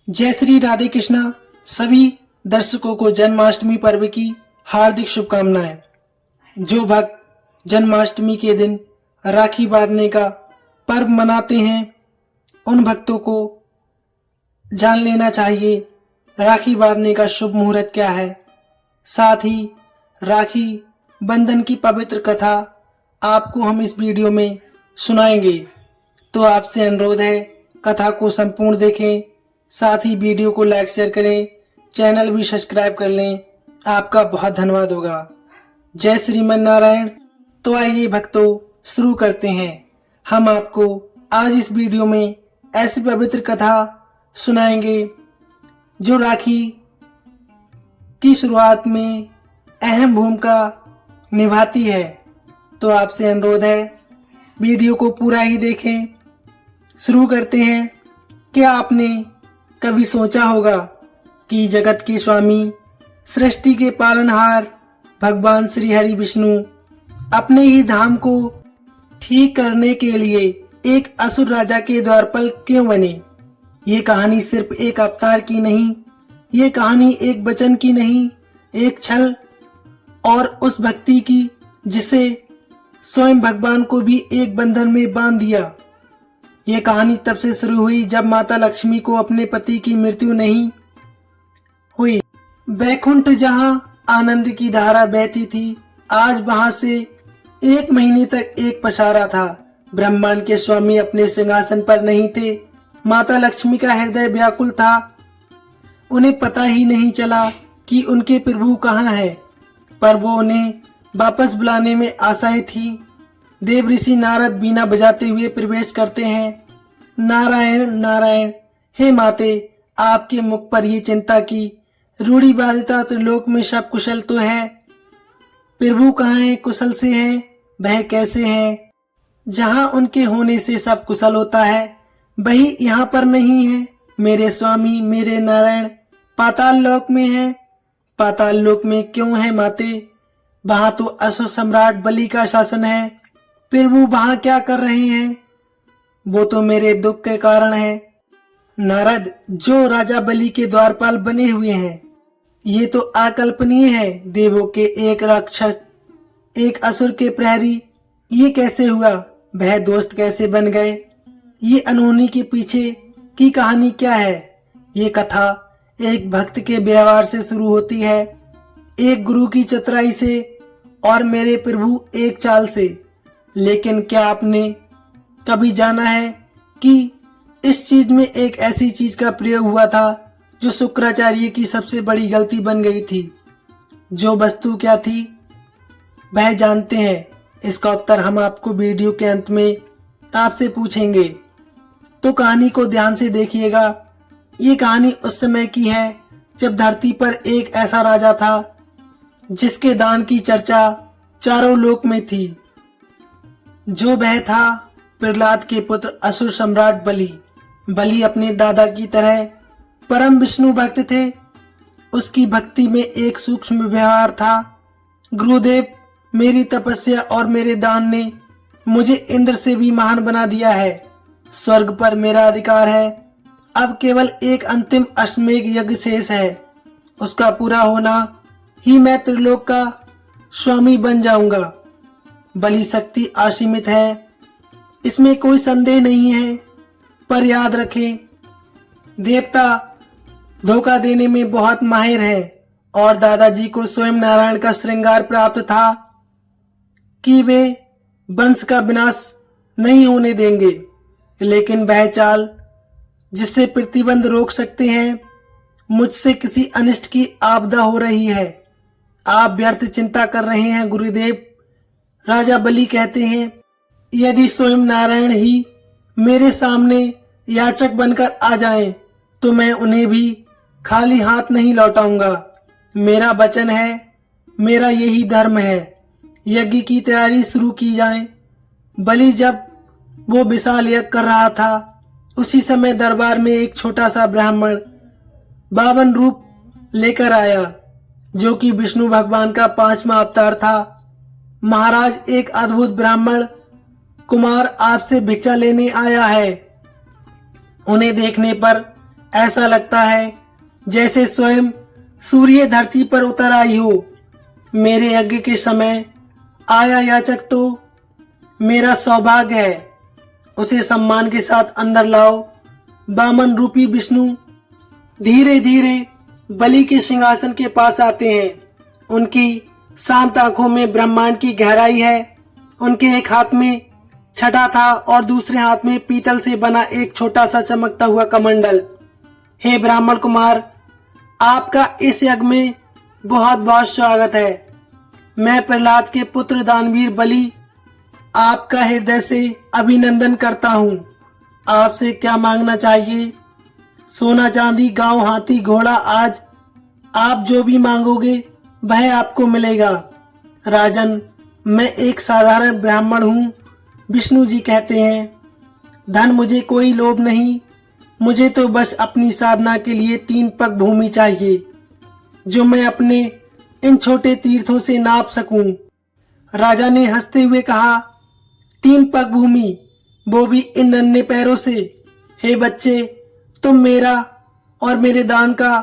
जय श्री राधे कृष्णा। सभी दर्शकों को जन्माष्टमी पर्व की हार्दिक शुभकामनाएं। जो भक्त जन्माष्टमी के दिन राखी बांधने का पर्व मनाते हैं उन भक्तों को जान लेना चाहिए राखी बांधने का शुभ मुहूर्त क्या है। साथ ही राखी बंधन की पवित्र कथा आपको हम इस वीडियो में सुनाएंगे। तो आपसे अनुरोध है कथा को संपूर्ण देखें, साथ ही वीडियो को लाइक शेयर करें, चैनल भी सब्सक्राइब कर लें। आपका बहुत धन्यवाद होगा। जय श्रीमन नारायण। तो आइए भक्तों शुरू करते हैं। हम आपको आज इस वीडियो में ऐसी पवित्र कथा सुनाएंगे जो राखी की शुरुआत में अहम भूमिका निभाती है। तो आपसे अनुरोध है वीडियो को पूरा ही देखें। शुरू करते हैं। क्या आपने कभी सोचा होगा कि जगत के स्वामी, सृष्टि के पालनहार भगवान श्री हरि विष्णु अपने ही धाम को ठीक करने के लिए एक असुर राजा के द्वारपाल क्यों बने? ये कहानी सिर्फ एक अवतार की नहीं, ये कहानी एक वचन की नहीं, एक छल और उस भक्ति की जिसे स्वयं भगवान को भी एक बंधन में बांध दिया। ये कहानी तब से शुरू हुई जब माता लक्ष्मी को अपने पति की मृत्यु नहीं हुई। बैकुंठ जहां आनंद की धारा बहती थी, आज वहां से 1 महीने तक एक पसारा था। ब्रह्मांड के स्वामी अपने सिंहासन पर नहीं थे। माता लक्ष्मी का हृदय व्याकुल था। उन्हें पता ही नहीं चला कि उनके प्रभु कहाँ है, पर वो उन्हें वापस बुलाने में आशाएं थी। देव ऋषि नारद बीना बजाते हुए प्रवेश करते हैं। नारायण नारायण, हे माते, आपके मुख पर ये चिंता की रूढ़िवादिता, त्रिलोक में सब कुशल तो है, प्रभु कहाँ है, कुशल से हैं, वह कैसे हैं? जहाँ उनके होने से सब कुशल होता है वही यहाँ पर नहीं है। मेरे स्वामी, मेरे नारायण पाताल लोक में है। पाताल लोक में क्यों है माते? वहां तो असुर सम्राट बलि का शासन है। प्रभु वहां क्या कर रहे हैं? वो तो मेरे दुख के कारण है। नारद, जो राजा बलि के द्वारपाल बने हुए हैं, ये तो अकल्पनीय है। देवों के एक रक्षक, एक असुर के प्रहरी, ये कैसे हुआ? वह दोस्त कैसे बन गए? ये अनहोनी के पीछे की कहानी क्या है? ये कथा एक भक्त के व्यवहार से शुरू होती है, एक गुरु की चतुराई से और मेरे प्रभु एक चाल से। लेकिन क्या आपने कभी जाना है कि इस चीज में एक ऐसी चीज का प्रयोग हुआ था जो शुक्राचार्य की सबसे बड़ी गलती बन गई थी? जो वस्तु क्या थी वह जानते हैं? इसका उत्तर हम आपको वीडियो के अंत में आपसे पूछेंगे। तो कहानी को ध्यान से देखिएगा। ये कहानी उस समय की है जब धरती पर एक ऐसा राजा था जिसके दान की चर्चा चारों लोक में थी। जो वह था प्रहलाद के पुत्र असुर सम्राट बलि। बलि अपने दादा की तरह परम विष्णु भक्त थे। उसकी भक्ति में एक सूक्ष्म व्यवहार था। गुरुदेव, मेरी तपस्या और मेरे दान ने मुझे इंद्र से भी महान बना दिया है। स्वर्ग पर मेरा अधिकार है। अब केवल एक अंतिम अश्वमेध यज्ञ शेष है। उसका पूरा होना ही मैं त्रिलोक का स्वामी बन जाऊंगा। बलि शक्ति असीमित है, इसमें कोई संदेह नहीं है, पर याद रखें, देवता धोखा देने में बहुत माहिर है और दादाजी को स्वयं नारायण का श्रृंगार प्राप्त था कि वे वंश का विनाश नहीं होने देंगे। लेकिन वह चाल जिससे प्रतिबंध रोक सकते हैं, मुझसे किसी अनिष्ट की आपदा हो रही है। आप व्यर्थ चिंता कर रहे हैं गुरुदेव। राजा बलि कहते हैं, यदि स्वयं नारायण ही मेरे सामने याचक बनकर आ जाएं, तो मैं उन्हें भी खाली हाथ नहीं लौटाऊंगा। मेरा वचन है, मेरा यही धर्म है। यज्ञ की तैयारी शुरू की जाए। बलि जब वो विशाल यज्ञ कर रहा था, उसी समय दरबार में एक छोटा सा ब्राह्मण 52 रूप लेकर आया, जो कि विष्णु भगवान का 5वां अवतार था। महाराज, एक अद्भुत ब्राह्मण कुमार आपसे भिक्षा लेने आया है। उन्हें देखने पर ऐसा लगता है जैसे स्वयं सूर्य धरती पर उतर आई हो। मेरे यज्ञ के समय आया याचक तो मेरा सौभाग्य है। उसे सम्मान के साथ अंदर लाओ। वामन रूपी विष्णु धीरे धीरे बलि के सिंहासन के पास आते हैं। उनकी शांत आंखों में ब्रह्मांड की गहराई है। उनके एक हाथ में छटा था और दूसरे हाथ में पीतल से बना एक छोटा सा चमकता हुआ कमंडल। हे ब्राह्मण कुमार, आपका इस यज्ञ में बहुत बहुत स्वागत है। मैं प्रहलाद के पुत्र दानवीर बलि आपका हृदय से अभिनंदन करता हूँ। आपसे क्या मांगना चाहिए? सोना चांदी गांव हाथी घोड़ा, आज आप जो भी मांगोगे वह आपको मिलेगा। राजन, मैं एक साधारण ब्राह्मण हूँ। विष्णु जी कहते हैं, धन मुझे कोई लोभ नहीं। मुझे तो बस अपनी साधना के लिए 3 पग भूमि चाहिए, जो मैं अपने इन छोटे तीर्थों से नाप सकूं। राजा ने हंसते हुए कहा, 3 पग भूमि, वो भी इन नन्हे पैरों से? हे बच्चे, तुम मेरा और मेरे दान का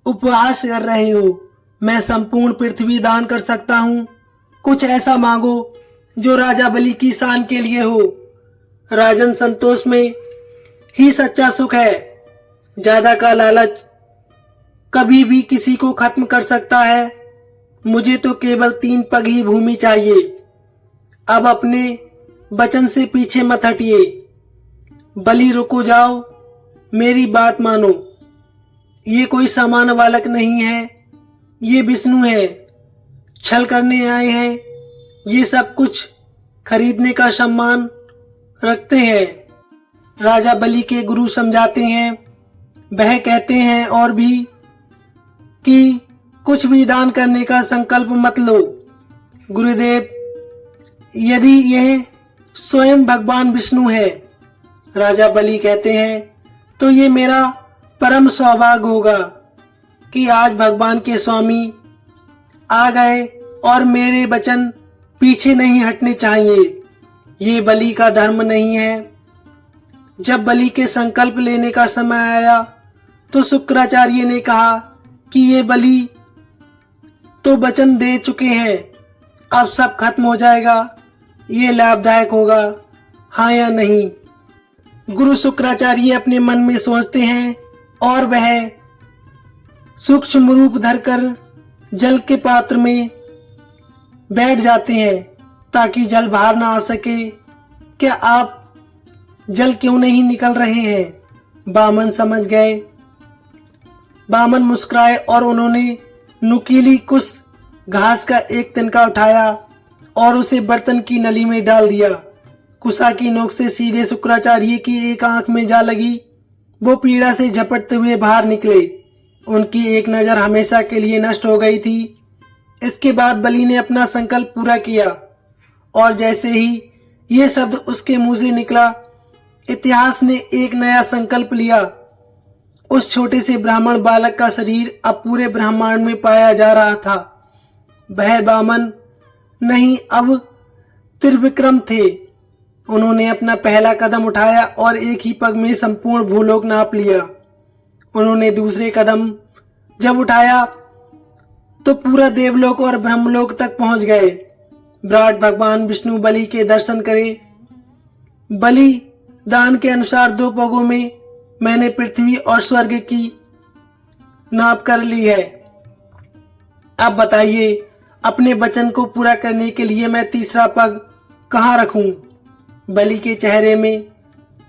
उपहास कर रहे हो। मैं संपूर्ण पृथ्वी दान कर सकता हूँ। कुछ ऐसा मांगो जो राजा बलि की शान के लिए हो। राजन, संतोष में ही सच्चा सुख है। ज्यादा का लालच कभी भी किसी को खत्म कर सकता है। मुझे तो केवल 3 पग ही भूमि चाहिए। अब अपने वचन से पीछे मत हटिए। बलि, रुको जाओ, मेरी बात मानो। ये कोई सामान्य बालक नहीं है, ये विष्णु है। छल करने आए हैं। ये सब कुछ खरीदने का सम्मान रखते हैं। राजा बलि के गुरु समझाते हैं। वह कहते हैं और भी कि कुछ भी दान करने का संकल्प मत लो। गुरुदेव, यदि यह स्वयं भगवान विष्णु है, राजा बलि कहते हैं, तो ये मेरा परम सौभाग्य होगा कि आज भगवान के स्वामी आ गए और मेरे वचन पीछे नहीं हटने चाहिए। ये बलि का धर्म नहीं है। जब बलि के संकल्प लेने का समय आया तो शुक्राचार्य ने कहा कि ये बलि तो वचन दे चुके हैं, अब सब खत्म हो जाएगा। ये लाभदायक होगा, हाँ या नहीं? गुरु शुक्राचार्य अपने मन में सोचते हैं और वह सूक्ष्म रूप धरकर जल के पात्र में बैठ जाते हैं ताकि जल बाहर ना आ सके। क्या आप जल क्यों नहीं निकल रहे हैं? बामन समझ गए। बामन मुस्कुराए और उन्होंने नुकीली कुछ घास का एक तिनका उठाया और उसे बर्तन की नली में डाल दिया। कुसा की नोक से सीधे शुक्राचार्य की एक आंख में जा लगी। वो पीड़ा से झपटते हुए बाहर निकले। उनकी एक नज़र हमेशा के लिए नष्ट हो गई थी। इसके बाद बलि ने अपना संकल्प पूरा किया और जैसे ही ये शब्द उसके मुंह से निकला, इतिहास ने एक नया संकल्प लिया। उस छोटे से ब्राह्मण बालक का शरीर अब पूरे ब्रह्मांड में पाया जा रहा था। वह वामन नहीं, अब त्रिविक्रम थे। उन्होंने अपना पहला कदम उठाया और एक ही पग में संपूर्ण भूलोक नाप लिया। उन्होंने दूसरे कदम जब उठाया तो पूरा देवलोक और ब्रह्मलोक तक पहुंच गए। विराट भगवान विष्णु बलि के दर्शन करे। बलि, दान के अनुसार 2 पगों में मैंने पृथ्वी और स्वर्ग की नाप कर ली है। अब बताइए, अपने वचन को पूरा करने के लिए मैं तीसरा पग कहाँ रखूं? बलि के चेहरे में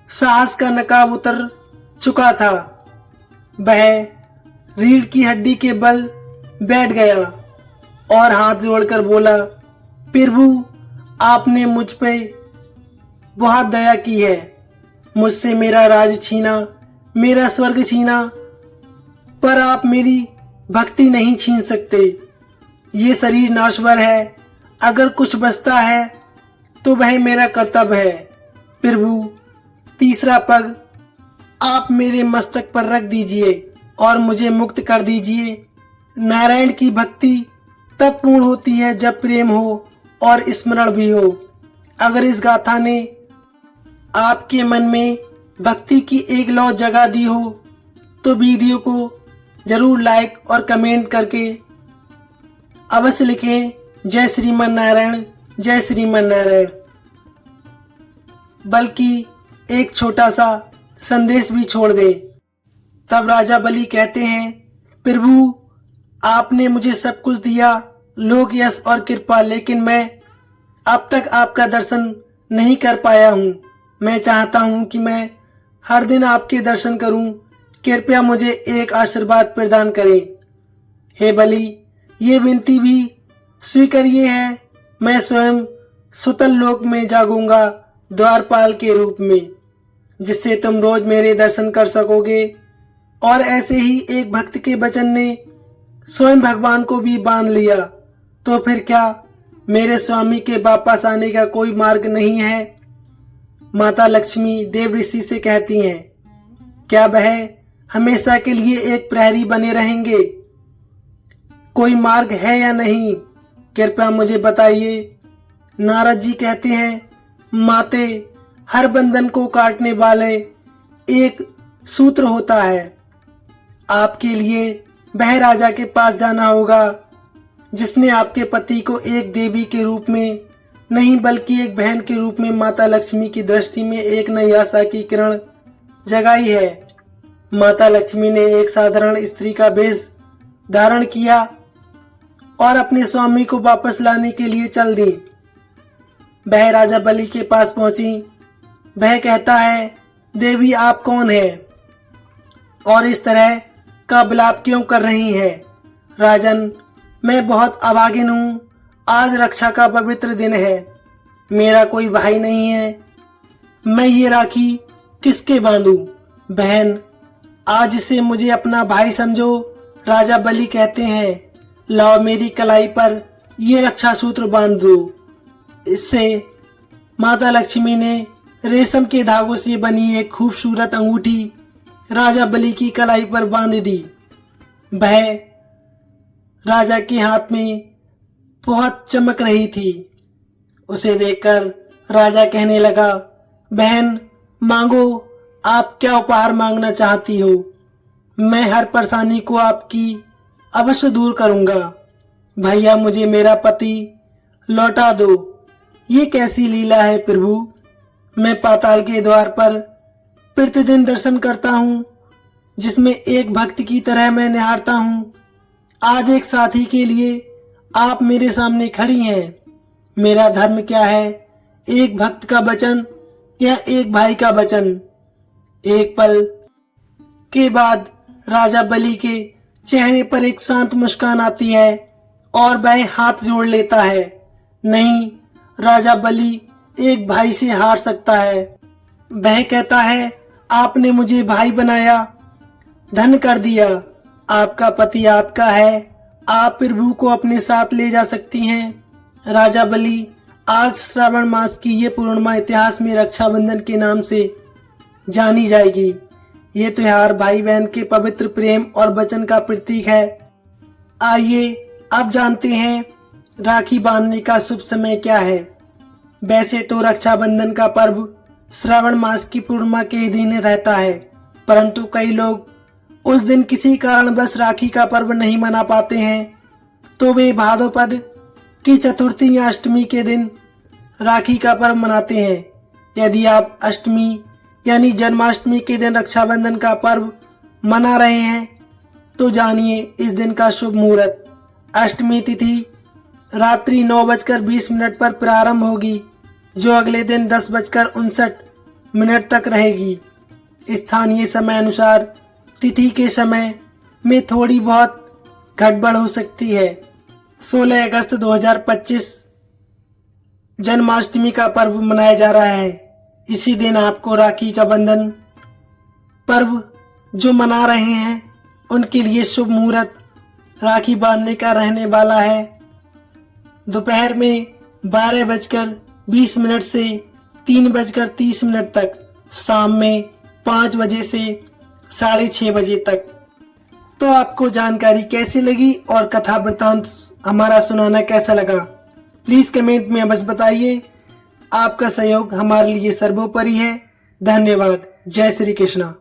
साहस का नकाब उतर चुका था। वह रीढ़ की हड्डी के बल बैठ गया और हाथ जोड़कर बोला, प्रभु, आपने मुझ पे बहुत दया की है। मुझसे मेरा राज छीना, मेरा स्वर्ग छीना, पर आप मेरी भक्ति नहीं छीन सकते। ये शरीर नाशवर है। अगर कुछ बचता है तो वह मेरा कर्तव्य है। प्रभु, तीसरा पग आप मेरे मस्तक पर रख दीजिए और मुझे मुक्त कर दीजिए। नारायण की भक्ति तब पूर्ण होती है जब प्रेम हो और स्मरण भी हो। अगर इस गाथा ने आपके मन में भक्ति की एक लौ जगा दी हो तो वीडियो को जरूर लाइक और कमेंट करके अवश्य लिखें जय श्रीमन नारायण, जय श्रीमन नारायण। बल्कि एक छोटा सा संदेश भी छोड़ दे। तब राजा बलि कहते हैं, प्रभु आपने मुझे सब कुछ दिया, लोक यश और कृपा, लेकिन मैं अब तक आपका दर्शन नहीं कर पाया हूँ। मैं चाहता हूँ कि मैं हर दिन आपके दर्शन करूँ। कृपया मुझे एक आशीर्वाद प्रदान करें। हे बलि, ये विनती भी स्वीकार्य है। मैं स्वयं सुतल लोक में जागूंगा द्वारपाल के रूप में, जिससे तुम रोज मेरे दर्शन कर सकोगे। और ऐसे ही एक भक्त के वचन ने स्वयं भगवान को भी बांध लिया, तो फिर क्या मेरे स्वामी के वापस आने का कोई मार्ग नहीं है? माता लक्ष्मी देव ऋषि से कहती हैं, क्या वह हमेशा के लिए एक प्रहरी बने रहेंगे? कोई मार्ग है या नहीं, कृपया मुझे बताइए। नारद जी कहते हैं, माते, हर बंधन को काटने वाले एक सूत्र होता है। आपके लिए वह राजा के पास जाना होगा जिसने आपके पति को एक देवी के रूप में नहीं बल्कि एक बहन के रूप में माता लक्ष्मी की दृष्टि में एक नई आशा की किरण जगाई है। माता लक्ष्मी ने एक साधारण स्त्री का वेश धारण किया और अपने स्वामी को वापस लाने के लिए चल दी। वह राजा बलि के पास पहुंची। वह कहता है, देवी आप कौन है और इस तरह का विलाप क्यों कर रही है? राजन, मैं बहुत अभागिन हूँ। आज रक्षा का पवित्र दिन है। मेरा कोई भाई नहीं है। मैं ये राखी किसके बांधूं? बहन, आज से मुझे अपना भाई समझो। राजा बलि कहते हैं, लाओ मेरी कलाई पर ये रक्षा सूत्र बांध दो। इससे माता लक्ष्मी ने रेशम के धागों से बनी एक खूबसूरत अंगूठी राजा बलि की कलाई पर बांध दी। वह राजा के हाथ में बहुत चमक रही थी। उसे देखकर राजा कहने लगा, बहन मांगो, आप क्या उपहार मांगना चाहती हो? मैं हर परेशानी को आपकी अवश्य दूर करूंगा। भैया, मुझे मेरा पति लौटा दो। ये कैसी लीला है प्रभु? मैं पाताल के द्वार पर प्रतिदिन दर्शन करता हूँ, जिसमें एक भक्त की तरह मैं निहारता हूँ। आज एक साथी के लिए आप मेरे सामने खड़ी हैं। मेरा धर्म क्या है? एक भक्त का वचन या एक भाई का वचन? एक पल के बाद राजा बलि के चेहरे पर एक शांत मुस्कान आती है और वह हाथ जोड़ लेता है। नहीं, राजा बलि एक भाई से हार सकता है। वह कहता है, आपने मुझे भाई बनाया, धन कर दिया। आपका पति आपका है। आप प्रभु को अपने साथ ले जा सकती हैं। राजा बलि, आज श्रावण मास की ये पूर्णिमा इतिहास में रक्षाबंधन के नाम से जानी जाएगी। ये त्योहार भाई बहन के पवित्र प्रेम और वचन का प्रतीक है। आइए अब जानते हैं राखी बांधने का शुभ समय क्या है। वैसे तो रक्षाबंधन का पर्व श्रावण मास की पूर्णिमा के दिन रहता है, परंतु कई लोग उस दिन किसी कारणवश राखी का पर्व नहीं मना पाते हैं, तो वे भाद्रपद की चतुर्थी या अष्टमी के दिन राखी का पर्व मनाते हैं। यदि आप अष्टमी यानी जन्माष्टमी के दिन रक्षाबंधन का पर्व मना रहे हैं, तो जानिए इस दिन का शुभ मुहूर्त। अष्टमी तिथि रात्रि 9:20 पर प्रारंभ होगी, जो अगले दिन 10:59 तक रहेगी। स्थानीय समय अनुसार तिथि के समय में थोड़ी बहुत गड़बड़ हो सकती है। 16 अगस्त 2025 जन्माष्टमी का पर्व मनाया जा रहा है। इसी दिन आपको राखी का बंधन पर्व जो मना रहे हैं उनके लिए शुभ मुहूर्त राखी बांधने का रहने वाला है। दोपहर में 12:20 से 3:30 तक, शाम में 5 बजे से 6:30 बजे तक। तो आपको जानकारी कैसी लगी और कथा वृतांत हमारा सुनाना कैसा लगा, प्लीज कमेंट में बस बताइए। आपका सहयोग हमारे लिए सर्वोपरि है। धन्यवाद। जय श्री कृष्णा।